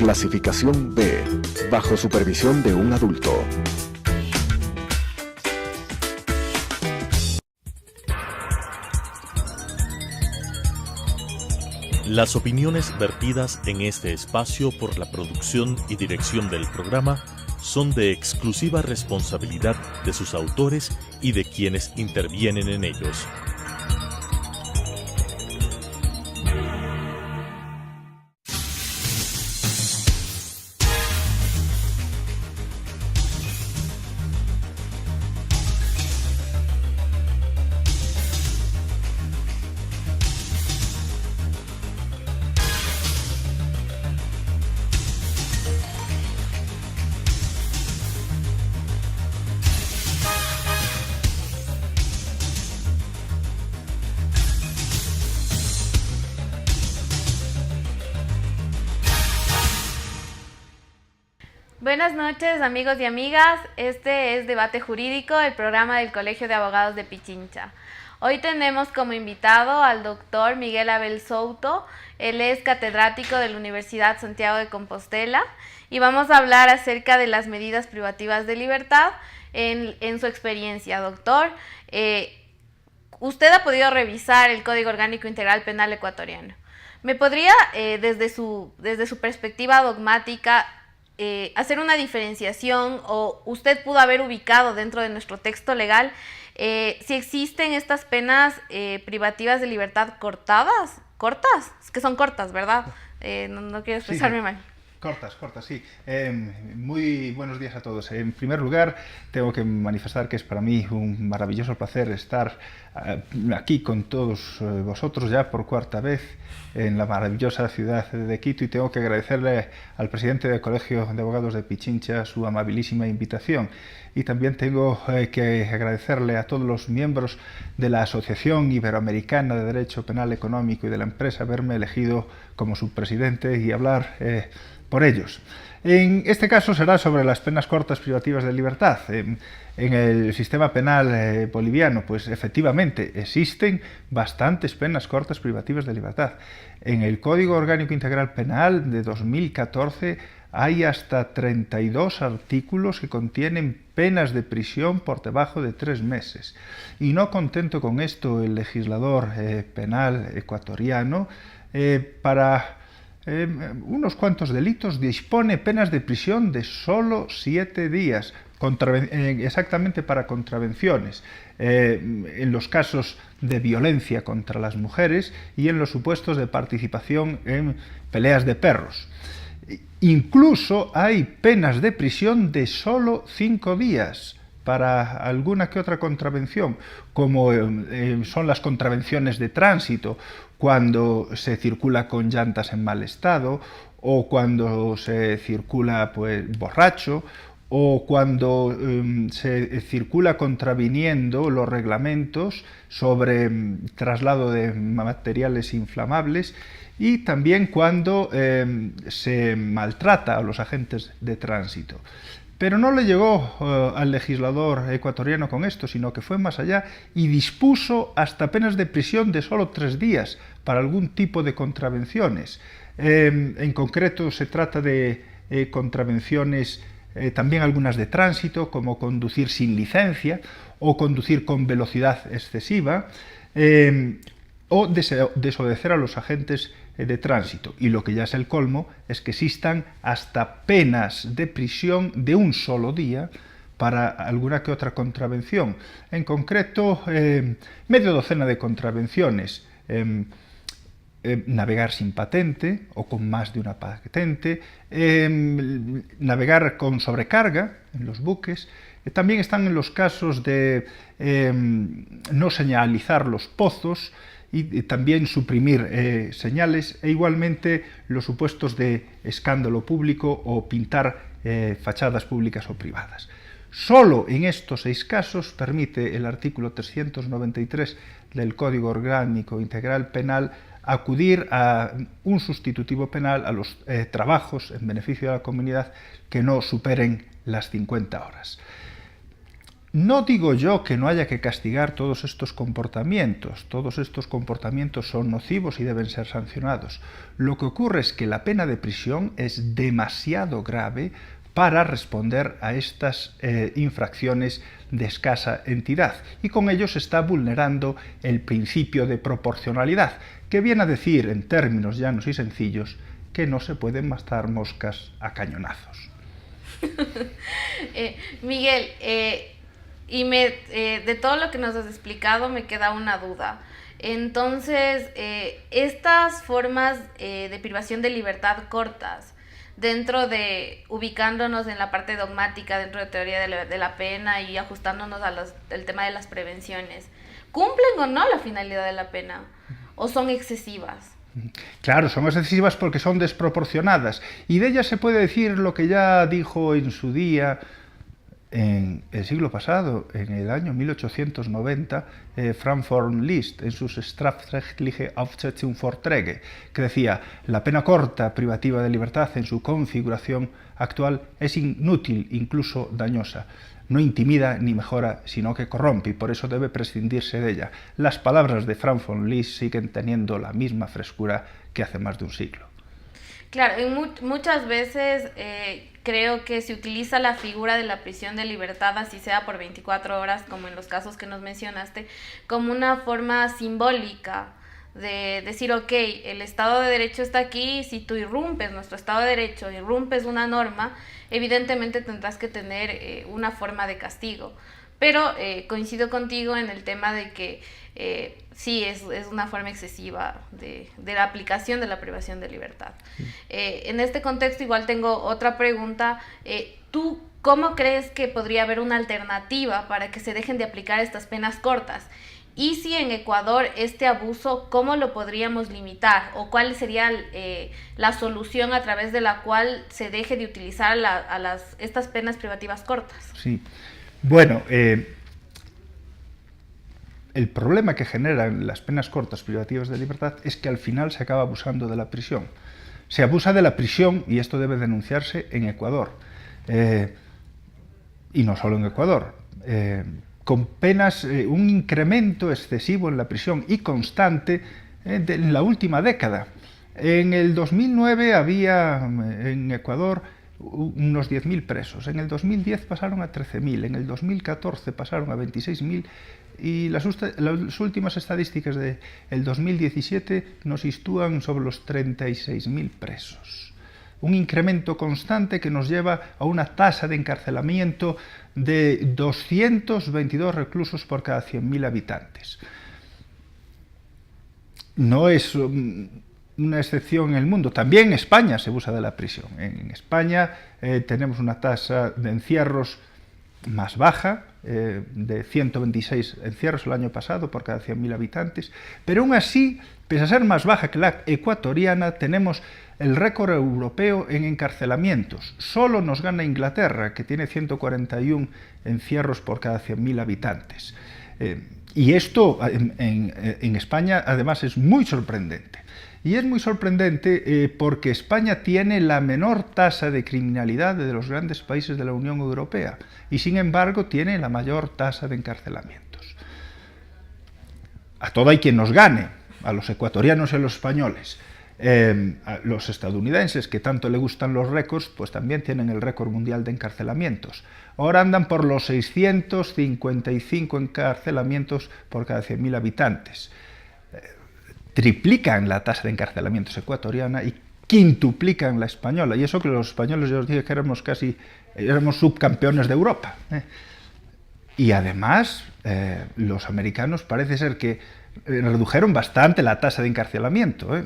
Clasificación B, bajo supervisión de un adulto. Las opiniones vertidas en este espacio por la producción y dirección del programa son de exclusiva responsabilidad de sus autores y de quienes intervienen en ellos. Buenas noches, amigos y amigas. Este es Debate Jurídico, el programa del Colegio de Abogados de Pichincha. Hoy tenemos como invitado al doctor Miguel Abel Souto. Él es catedrático de la Universidad Santiago de Compostela y vamos a hablar acerca de las medidas privativas de libertad en su experiencia. Doctor, usted ha podido revisar el Código Orgánico Integral Penal ecuatoriano. ¿Me podría, desde su perspectiva dogmática, hacer una diferenciación, o usted pudo haber ubicado dentro de nuestro texto legal si existen estas penas privativas de libertad cortadas? Es que son cortas, ¿verdad? No quiero expresarme mal. Cortas, sí. Muy buenos días a todos. En primer lugar, tengo que manifestar que es para mí un maravilloso placer estar aquí con todos vosotros ya por cuarta vez en la maravillosa ciudad de Quito, y tengo que agradecerle al presidente del Colegio de Abogados de Pichincha su amabilísima invitación. Y también tengo que agradecerle a todos los miembros de la Asociación Iberoamericana de Derecho Penal Económico y de la empresa haberme elegido como su presidente y hablar por ellos. En este caso será sobre las penas cortas privativas de libertad. En el sistema penal boliviano, pues efectivamente existen bastantes penas cortas privativas de libertad. En el Código Orgánico Integral Penal de 2014 hay hasta 32 artículos que contienen penas de prisión por debajo de 3 meses. Y no contento con esto, el legislador penal ecuatoriano para unos cuantos delitos dispone penas de prisión de solo 7 días, exactamente para contravenciones, en los casos de violencia contra las mujeres y en los supuestos de participación en peleas de perros. Incluso hay penas de prisión de solo 5 días para alguna que otra contravención, como son las contravenciones de tránsito, cuando se circula con llantas en mal estado, o cuando se circula borracho, o cuando se circula contraviniendo los reglamentos sobre traslado de materiales inflamables, y también cuando se maltrata a los agentes de tránsito. Pero no le llegó al legislador ecuatoriano con esto, sino que fue más allá y dispuso hasta penas de prisión de solo 3 días para algún tipo de contravenciones. En concreto se trata de contravenciones, también algunas de tránsito, como conducir sin licencia o conducir con velocidad excesiva, o desobedecer a los agentes de tránsito. Y lo que ya es el colmo es que existan hasta penas de prisión de un solo día para alguna que otra contravención. En concreto, media docena de contravenciones. Navegar sin patente o con más de una patente, navegar con sobrecarga en los buques. También están en los casos de no señalizar los pozos, y también suprimir señales, e igualmente los supuestos de escándalo público o pintar fachadas públicas o privadas. Solo en estos 6 casos permite el artículo 393 del Código Orgánico Integral Penal acudir a un sustitutivo penal a los trabajos en beneficio de la comunidad que no superen las 50 horas. No digo yo que no haya que castigar todos estos comportamientos son nocivos y deben ser sancionados. Lo que ocurre es que la pena de prisión es demasiado grave para responder a estas infracciones de escasa entidad, y con ello se está vulnerando el principio de proporcionalidad, que viene a decir, en términos llanos y sencillos, que no se pueden matar moscas a cañonazos. Miguel, de todo lo que nos has explicado me queda una duda. Entonces, estas formas de privación de libertad cortas, ubicándonos en la parte dogmática dentro de teoría de la pena y ajustándonos al tema de las prevenciones, ¿cumplen o no la finalidad de la pena? ¿O son excesivas? Claro, son excesivas porque son desproporcionadas, y de ellas se puede decir lo que ya dijo en su día, en el siglo pasado, en el año 1890, Frank von Liszt, en sus Strafrechtliche Aufsetzung Vorträge, que decía: la pena corta privativa de libertad en su configuración actual es inútil, incluso dañosa. No intimida ni mejora, sino que corrompe, y por eso debe prescindirse de ella. Las palabras de Frank von Liszt siguen teniendo la misma frescura que hace más de un siglo. Claro, muchas veces creo que se utiliza la figura de la prisión de libertad, así sea por 24 horas, como en los casos que nos mencionaste, como una forma simbólica de decir, ok, el Estado de Derecho está aquí, si tú irrumpes nuestro Estado de Derecho, irrumpes una norma, evidentemente tendrás que tener una forma de castigo. Pero coincido contigo en el tema de que sí, es una forma excesiva de la aplicación de la privación de libertad. En este contexto igual tengo otra pregunta. ¿Tú cómo crees que podría haber una alternativa para que se dejen de aplicar estas penas cortas? Y si en Ecuador este abuso, ¿cómo lo podríamos limitar? ¿O cuál sería la solución a través de la cual se deje de utilizar estas penas privativas cortas? Sí. Bueno, el problema que generan las penas cortas privativas de libertad es que al final se acaba abusando de la prisión. Se abusa de la prisión, y esto debe denunciarse en Ecuador. Y no solo en Ecuador. Con penas, un incremento excesivo en la prisión y constante en la última década. En el 2009 había en Ecuador unos 10.000 presos, en el 2010 pasaron a 13.000, en el 2014 pasaron a 26.000, y las últimas estadísticas del 2017 nos sitúan sobre los 36.000 presos. Un incremento constante que nos lleva a una tasa de encarcelamiento de 222 reclusos por cada 100.000 habitantes. No es una excepción en el mundo. También en España se abusa de la prisión. En España tenemos una tasa de encierros más baja, de 126 encierros el año pasado por cada 100.000 habitantes, pero aún así, pese a ser más baja que la ecuatoriana, tenemos el récord europeo en encarcelamientos. Solo nos gana Inglaterra, que tiene 141 encierros por cada 100.000 habitantes. Y esto en España además es muy sorprendente. Y es muy sorprendente porque España tiene la menor tasa de criminalidad de los grandes países de la Unión Europea, y sin embargo tiene la mayor tasa de encarcelamientos. A todo hay quien nos gane, a los ecuatorianos y a los españoles. A los estadounidenses, que tanto le gustan los récords, pues también tienen el récord mundial de encarcelamientos. Ahora andan por los 655 encarcelamientos por cada 100.000 habitantes. Triplican la tasa de encarcelamientos ecuatoriana y quintuplican la española. Y eso que los españoles, yo os dije que éramos subcampeones de Europa. Y además, los americanos parece ser que redujeron bastante la tasa de encarcelamiento,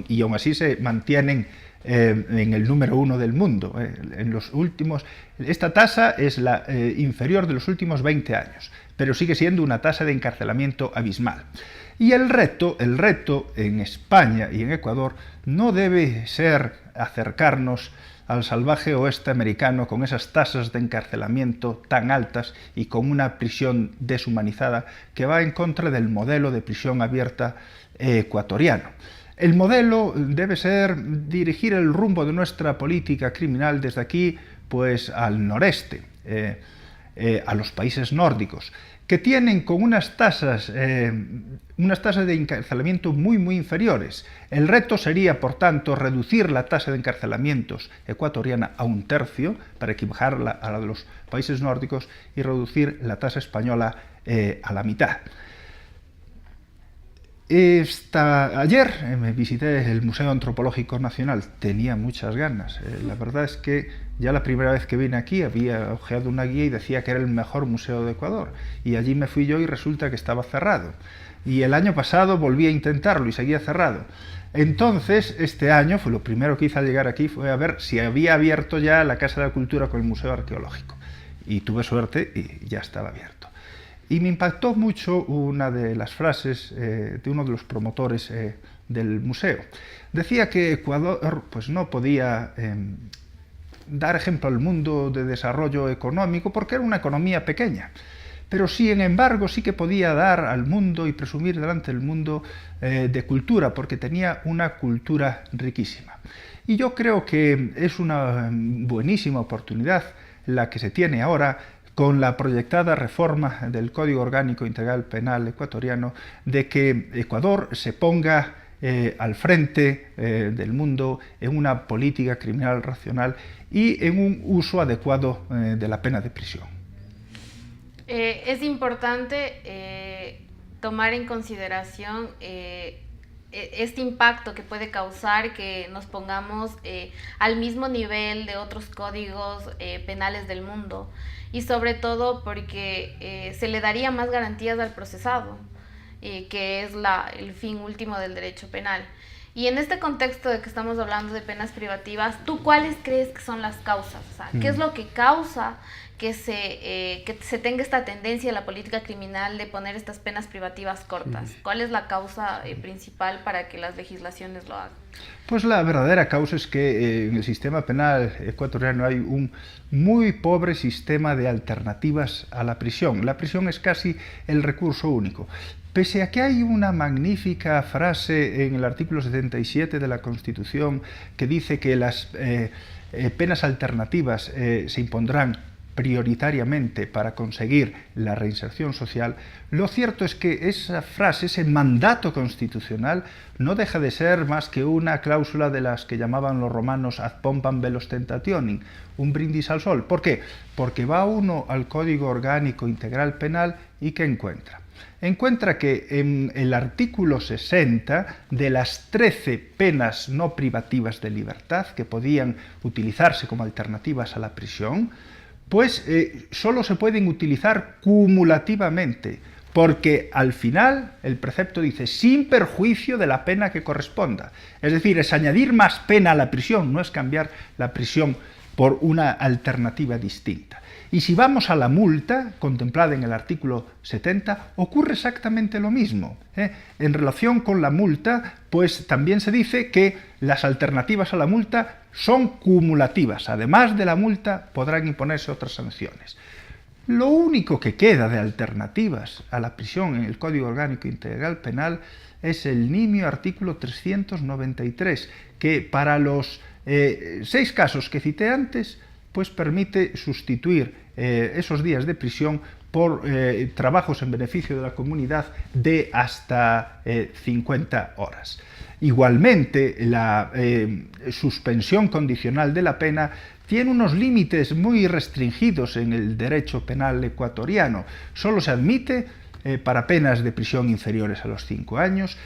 y aún así se mantienen en el número 1 del mundo. Esta tasa es la inferior de los últimos 20 años, pero sigue siendo una tasa de encarcelamiento abismal. Y el reto en España y en Ecuador no debe ser acercarnos al salvaje oeste americano con esas tasas de encarcelamiento tan altas y con una prisión deshumanizada que va en contra del modelo de prisión abierta ecuatoriano. El modelo debe ser dirigir el rumbo de nuestra política criminal desde aquí pues al noreste. a los países nórdicos, que tienen con unas tasas de encarcelamiento muy inferiores. El reto sería, por tanto, reducir la tasa de encarcelamientos ecuatoriana a 1/3 para equipararla a la de los países nórdicos y reducir la tasa española a la mitad. Ayer me visité el Museo Antropológico Nacional, tenía muchas ganas. La verdad es que ya la primera vez que vine aquí había hojeado una guía y decía que era el mejor museo de Ecuador. Y allí me fui yo y resulta que estaba cerrado. Y el año pasado volví a intentarlo y seguía cerrado. Entonces, este año, fue lo primero que hice al llegar aquí, fue a ver si había abierto ya la Casa de la Cultura con el Museo Arqueológico. Y tuve suerte y ya estaba abierto. Y me impactó mucho una de las frases de uno de los promotores del museo. Decía que Ecuador pues, no podía dar ejemplo al mundo de desarrollo económico porque era una economía pequeña, pero sin embargo sí que podía dar al mundo y presumir delante del mundo de cultura, porque tenía una cultura riquísima. Y yo creo que es una buenísima oportunidad la que se tiene ahora con la proyectada reforma del Código Orgánico Integral Penal ecuatoriano, de que Ecuador se ponga al frente del mundo en una política criminal racional y en un uso adecuado de la pena de prisión. Es importante tomar en consideración este impacto que puede causar que nos pongamos al mismo nivel de otros códigos penales del mundo, y sobre todo porque se le daría más garantías al procesado, que es el fin último del derecho penal. Y en este contexto de que estamos hablando de penas privativas, ¿tú cuáles crees que son las causas? O sea, ¿qué es lo que causa que se tenga esta tendencia en la política criminal de poner estas penas privativas cortas? ¿Cuál es la causa principal para que las legislaciones lo hagan? Pues la verdadera causa es que en el sistema penal ecuatoriano hay un muy pobre sistema de alternativas a la prisión. La prisión es casi el recurso único. Pese a que hay una magnífica frase en el artículo 77 de la Constitución que dice que las penas alternativas se impondrán prioritariamente para conseguir la reinserción social, lo cierto es que esa frase, ese mandato constitucional, no deja de ser más que una cláusula de las que llamaban los romanos ad pompam velos tentationem, un brindis al sol. ¿Por qué? Porque va uno al Código Orgánico Integral Penal y ¿qué encuentra? Encuentra que en el artículo 60 de las 13 penas no privativas de libertad que podían utilizarse como alternativas a la prisión, pues solo se pueden utilizar cumulativamente, porque al final el precepto dice sin perjuicio de la pena que corresponda. Es decir, es añadir más pena a la prisión, no es cambiar la prisión por una alternativa distinta. Y si vamos a la multa, contemplada en el artículo 70, ocurre exactamente lo mismo. En relación con la multa, pues también se dice que las alternativas a la multa son cumulativas. Además de la multa, podrán imponerse otras sanciones. Lo único que queda de alternativas a la prisión en el Código Orgánico Integral Penal es el nimio artículo 393, que para los 6 casos que cité antes, pues permite sustituir esos días de prisión por trabajos en beneficio de la comunidad de hasta 50 horas. Igualmente, la suspensión condicional de la pena tiene unos límites muy restringidos en el derecho penal ecuatoriano. Solo se admite para penas de prisión inferiores a los 5 años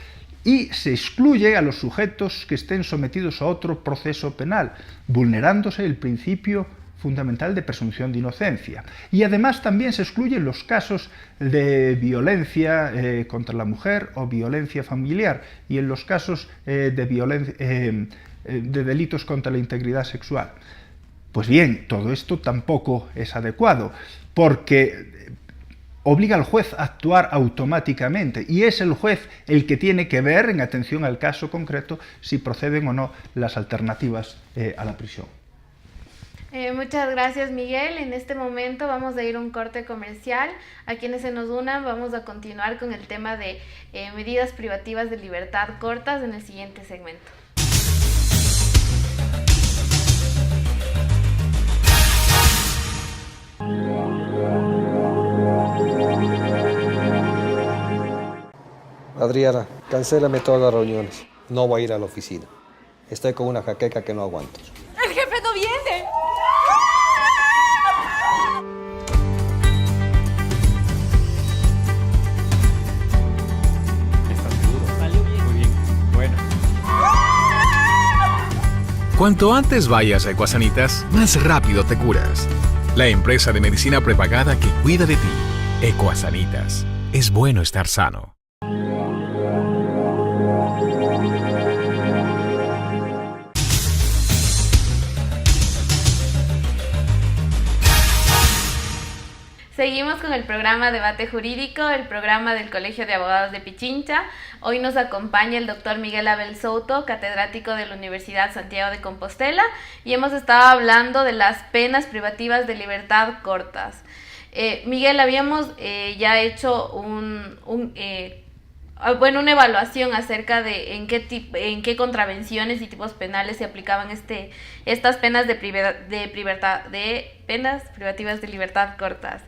y se excluye a los sujetos que estén sometidos a otro proceso penal, vulnerándose el principio fundamental de presunción de inocencia. Y además también se excluyen los casos de violencia contra la mujer o violencia familiar, y en los casos de delitos contra la integridad sexual. Pues bien, todo esto tampoco es adecuado, porque obliga al juez a actuar automáticamente, y es el juez el que tiene que ver, en atención al caso concreto, si proceden o no las alternativas a la prisión. Muchas gracias, Miguel. En este momento vamos a ir a un corte comercial. A quienes se nos unan, vamos a continuar con el tema de medidas privativas de libertad cortas en el siguiente segmento. Adriana, cancélame todas las reuniones. No voy a ir a la oficina. Estoy con una jaqueca que no aguanto. ¡El jefe no viene! ¿Estás seguro? Salió bien. Muy bien. Bueno. Cuanto antes vayas a Ecuasanitas, más rápido te curas. La empresa de medicina prepagada que cuida de ti. Ecuasanitas. Es bueno estar sano. Seguimos con el programa Debate Jurídico, el programa del Colegio de Abogados de Pichincha. Hoy nos acompaña el doctor Miguel Abel Souto, catedrático de la Universidad Santiago de Compostela, y hemos estado hablando de las penas privativas de libertad cortas. Miguel, habíamos ya hecho una evaluación acerca de en qué contravenciones y tipos penales se aplicaban estas penas penas privativas de libertad cortas.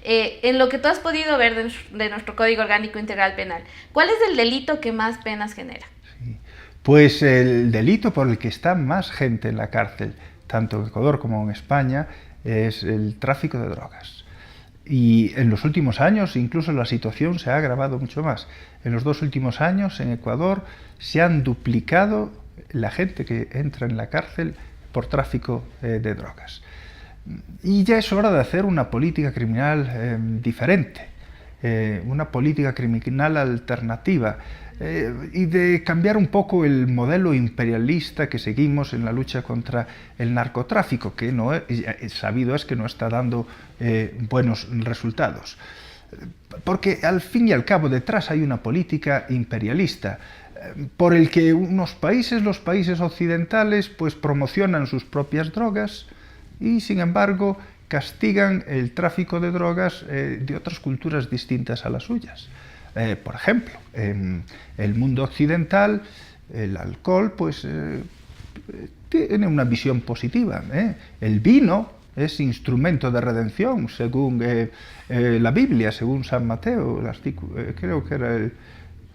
En lo que tú has podido ver de nuestro Código Orgánico Integral Penal, ¿cuál es el delito que más penas genera? Sí. Pues el delito por el que está más gente en la cárcel, tanto en Ecuador como en España, es el tráfico de drogas. Y en los últimos años incluso la situación se ha agravado mucho más. En los 2 últimos años en Ecuador se han duplicado la gente que entra en la cárcel por tráfico de drogas. Y ya es hora de hacer una política criminal diferente, una política criminal alternativa, y de cambiar un poco el modelo imperialista que seguimos en la lucha contra el narcotráfico, que sabido es que no está dando buenos resultados. Porque al fin y al cabo detrás hay una política imperialista por el que los países occidentales, pues promocionan sus propias drogas y sin embargo castigan el tráfico de drogas de otras culturas distintas a las suyas. Por ejemplo, en el mundo occidental el alcohol pues tiene una visión positiva. El vino es instrumento de redención, según la Biblia, según San Mateo, creo que era el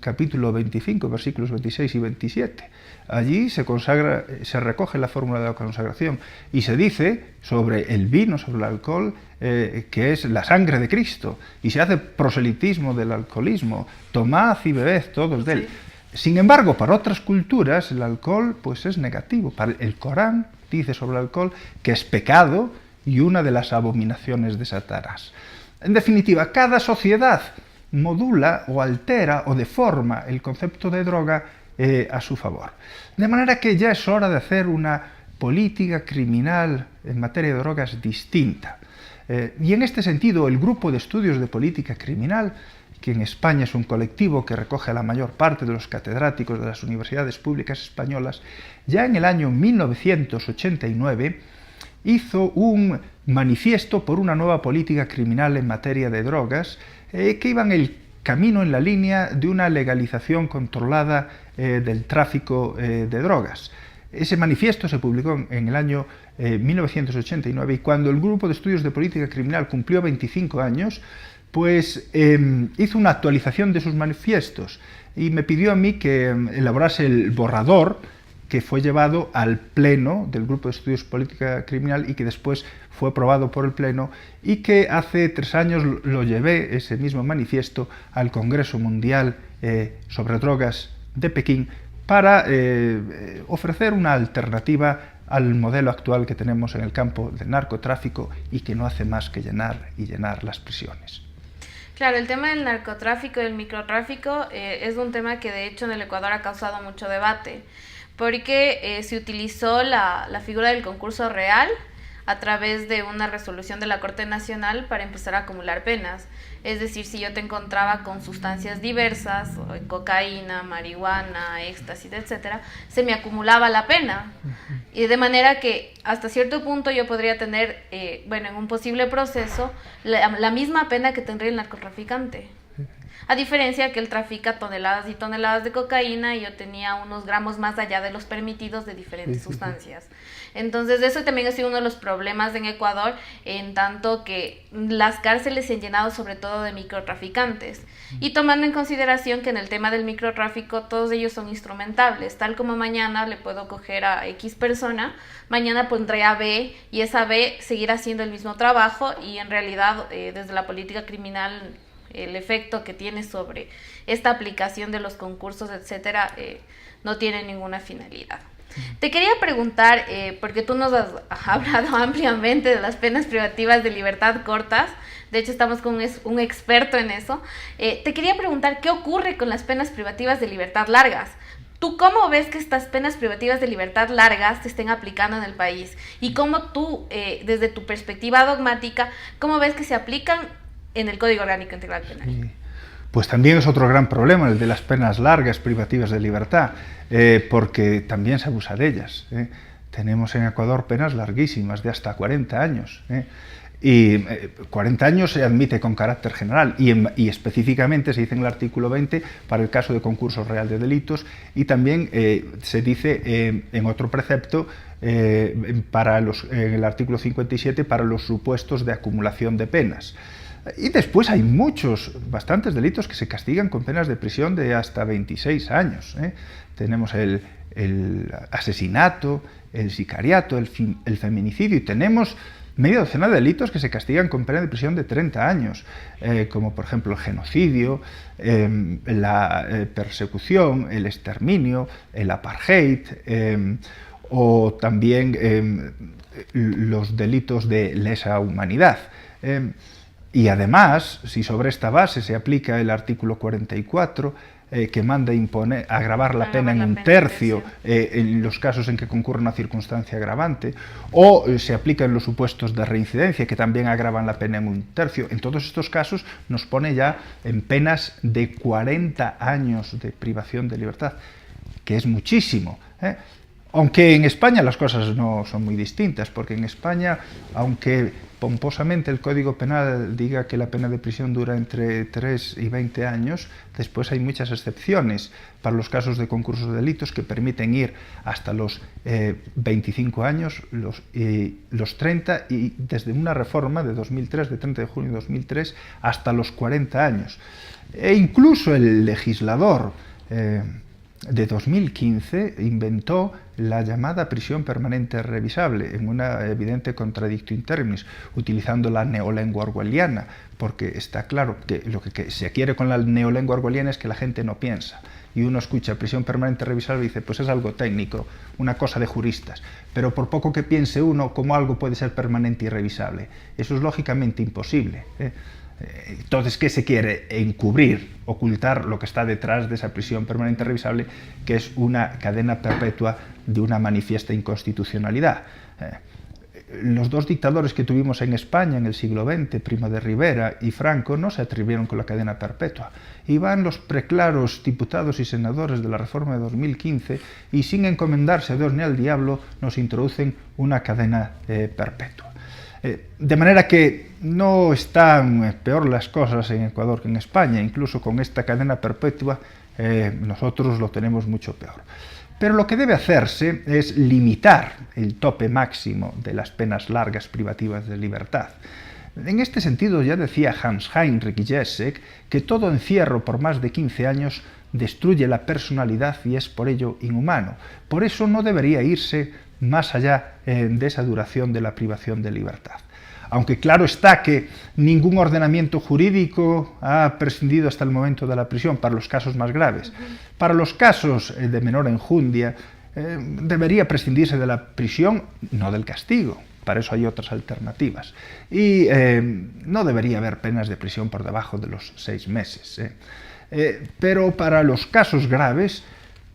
capítulo 25, versículos 26 y 27. Allí se recoge la fórmula de la consagración y se dice sobre el vino, sobre el alcohol, que es la sangre de Cristo, y se hace proselitismo del alcoholismo: tomad y bebed todos de él. Sin embargo, para otras culturas el alcohol pues es negativo. El Corán dice sobre el alcohol que es pecado y una de las abominaciones de Satanás. En definitiva, cada sociedad modula o altera o deforma el concepto de droga a su favor. De manera que ya es hora de hacer una política criminal en materia de drogas distinta. Y en este sentido, el Grupo de Estudios de Política Criminal, que en España es un colectivo que recoge a la mayor parte de los catedráticos de las universidades públicas españolas, ya en el año 1989 hizo un manifiesto por una nueva política criminal en materia de drogas, que iba en el camino, en la línea de una legalización controlada del tráfico de drogas. Ese manifiesto se publicó en el año 1989, y cuando el Grupo de Estudios de Política Criminal cumplió 25 años, pues hizo una actualización de sus manifiestos y me pidió a mí que elaborase el borrador, que fue llevado al Pleno del Grupo de Estudios de Política Criminal y que después fue aprobado por el Pleno, y que hace 3 años lo llevé, ese mismo manifiesto, al Congreso Mundial sobre Drogas de Pekín, para ofrecer una alternativa al modelo actual que tenemos en el campo del narcotráfico y que no hace más que llenar y llenar las prisiones. Claro, el tema del narcotráfico y el microtráfico es un tema que de hecho en el Ecuador ha causado mucho debate, porque se utilizó la figura del concurso real a través de una resolución de la Corte Nacional para empezar a acumular penas. Es decir, si yo te encontraba con sustancias diversas, cocaína, marihuana, éxtasis, etcétera, se me acumulaba la pena. Y de manera que hasta cierto punto yo podría tener, en un posible proceso, la misma pena que tendría el narcotraficante. A diferencia que él trafica toneladas y toneladas de cocaína y yo tenía unos gramos más allá de los permitidos de diferentes sustancias. Entonces eso también ha sido uno de los problemas en Ecuador, en tanto que las cárceles se han llenado sobre todo de microtraficantes. Y tomando en consideración que en el tema del microtráfico todos ellos son instrumentables, tal como mañana le puedo coger a X persona, mañana pondré a B y esa B seguirá haciendo el mismo trabajo y en realidad desde la política criminal el efecto que tiene sobre esta aplicación de los concursos, etcétera, no tiene ninguna finalidad. Te quería preguntar, porque tú nos has hablado ampliamente de las penas privativas de libertad cortas, de hecho estamos con un experto en eso, te quería preguntar qué ocurre con las penas privativas de libertad largas. ¿Tú cómo ves que estas penas privativas de libertad largas se estén aplicando en el país? Y cómo tú, desde tu perspectiva dogmática, cómo ves que se aplican en el Código Orgánico Integral Penal? Sí. Pues también es otro gran problema el de las penas largas privativas de libertad, porque también se abusa de ellas. Tenemos en Ecuador penas larguísimas, de hasta 40 años. Y 40 años se admite con carácter general y específicamente se dice en el artículo 20 para el caso de concurso real de delitos y también se dice en otro precepto en el artículo 57 para los supuestos de acumulación de penas. Y después hay bastantes delitos que se castigan con penas de prisión de hasta 26 años. Tenemos el asesinato, el sicariato, el feminicidio y tenemos media docena de delitos que se castigan con pena de prisión de 30 años, como por ejemplo el genocidio, la persecución, el exterminio, el apartheid, o también los delitos de lesa humanidad. Y además, si sobre esta base se aplica el artículo 44, que manda agravar la pena en un tercio en los casos en que concurre una circunstancia agravante, o se aplica en los supuestos de reincidencia, que también agravan la pena en un tercio. En todos estos casos nos pone ya en penas de 40 años de privación de libertad, que es muchísimo, Aunque en España las cosas no son muy distintas, porque en España, aunque pomposamente el Código Penal diga que la pena de prisión dura entre 3 y 20 años, después hay muchas excepciones para los casos de concursos de delitos que permiten ir hasta los 25 años, los 30 y desde una reforma de 2003, de 30 de junio de 2003, hasta los 40 años. E incluso el legislador de 2015 inventó la llamada prisión permanente revisable, en una evidente contradictio in terminis, utilizando la neolengua orwelliana, porque está claro que lo que se quiere con la neolengua orwelliana es que la gente no piensa. Y uno escucha prisión permanente revisable y dice, pues es algo técnico, una cosa de juristas, pero por poco que piense uno, ¿cómo algo puede ser permanente y revisable? Eso es lógicamente imposible. Entonces, ¿qué se quiere? Encubrir, ocultar lo que está detrás de esa prisión permanente revisable, que es una cadena perpetua de una manifiesta inconstitucionalidad. Los dos dictadores que tuvimos en España en el siglo XX, Primo de Rivera y Franco, no se atrevieron con la cadena perpetua. Y van los preclaros diputados y senadores de la reforma de 2015 y sin encomendarse a Dios ni al diablo nos introducen una cadena perpetua. De manera que no están peor las cosas en Ecuador que en España, incluso con esta cadena perpetua nosotros lo tenemos mucho peor. Pero lo que debe hacerse es limitar el tope máximo de las penas largas privativas de libertad. En este sentido ya decía Hans-Heinrich Gieseck que todo encierro por más de 15 años destruye la personalidad y es por ello inhumano. Por eso no debería irse más allá de esa duración de la privación de libertad. Aunque claro está que ningún ordenamiento jurídico ha prescindido hasta el momento de la prisión para los casos más graves. Para los casos de menor enjundia debería prescindirse de la prisión, no del castigo. Para eso hay otras alternativas. Y no debería haber penas de prisión por debajo de los 6 meses. Pero para los casos graves,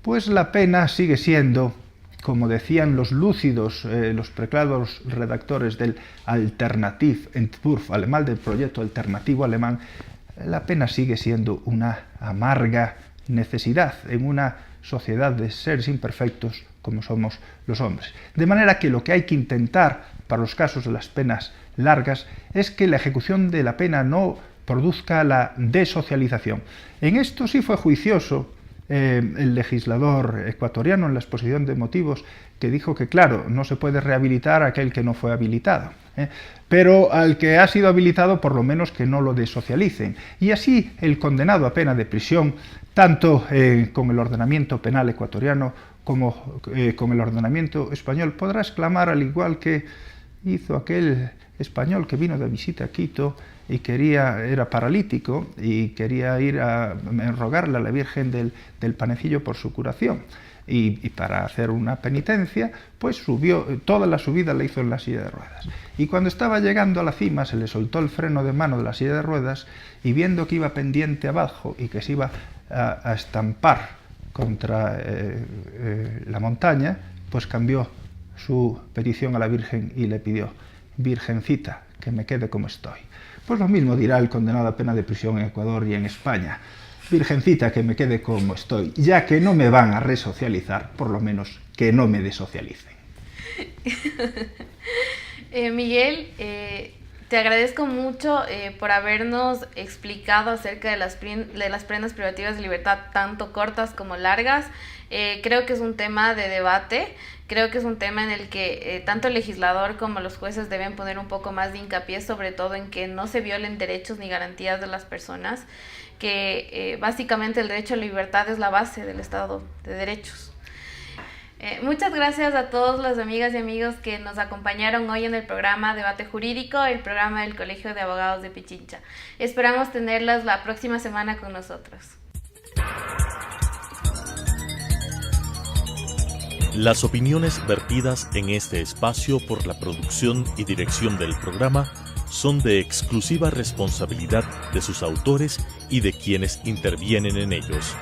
pues la pena sigue siendo, como decían los lúcidos, los preclaros redactores del Alternativentwurf alemán, del proyecto alternativo alemán, la pena sigue siendo una amarga necesidad en una sociedad de seres imperfectos como somos los hombres. De manera que lo que hay que intentar para los casos de las penas largas es que la ejecución de la pena no produzca la desocialización. En esto sí fue juicioso el legislador ecuatoriano en la exposición de motivos, que dijo que, claro, no se puede rehabilitar a aquel que no fue habilitado, pero al que ha sido habilitado, por lo menos que no lo desocialicen. Y así el condenado a pena de prisión, tanto con el ordenamiento penal ecuatoriano como con el ordenamiento español, podrá exclamar, al igual que hizo aquel español que vino de visita a Quito y era paralítico y quería ir a rogarle a la Virgen del Panecillo por su curación. Y para hacer una penitencia, pues subió, toda la subida la hizo en la silla de ruedas. Y cuando estaba llegando a la cima, se le soltó el freno de mano de la silla de ruedas, y viendo que iba pendiente abajo y que se iba a estampar contra la montaña, pues cambió su petición a la Virgen y le pidió: Virgencita, que me quede como estoy. Pues lo mismo dirá el condenado a pena de prisión en Ecuador y en España: Virgencita, que me quede como estoy, ya que no me van a resocializar, por lo menos que no me desocialicen. Miguel, te agradezco mucho por habernos explicado acerca de las penas privativas de libertad, tanto cortas como largas. Creo que es un tema de debate, creo que es un tema en el que tanto el legislador como los jueces deben poner un poco más de hincapié, sobre todo en que no se violen derechos ni garantías de las personas, que básicamente el derecho a la libertad es la base del Estado de Derechos. Muchas gracias a todas las amigas y amigos que nos acompañaron hoy en el programa Debate Jurídico, el programa del Colegio de Abogados de Pichincha. Esperamos tenerlas la próxima semana con nosotros. Las opiniones vertidas en este espacio por la producción y dirección del programa son de exclusiva responsabilidad de sus autores y de quienes intervienen en ellos.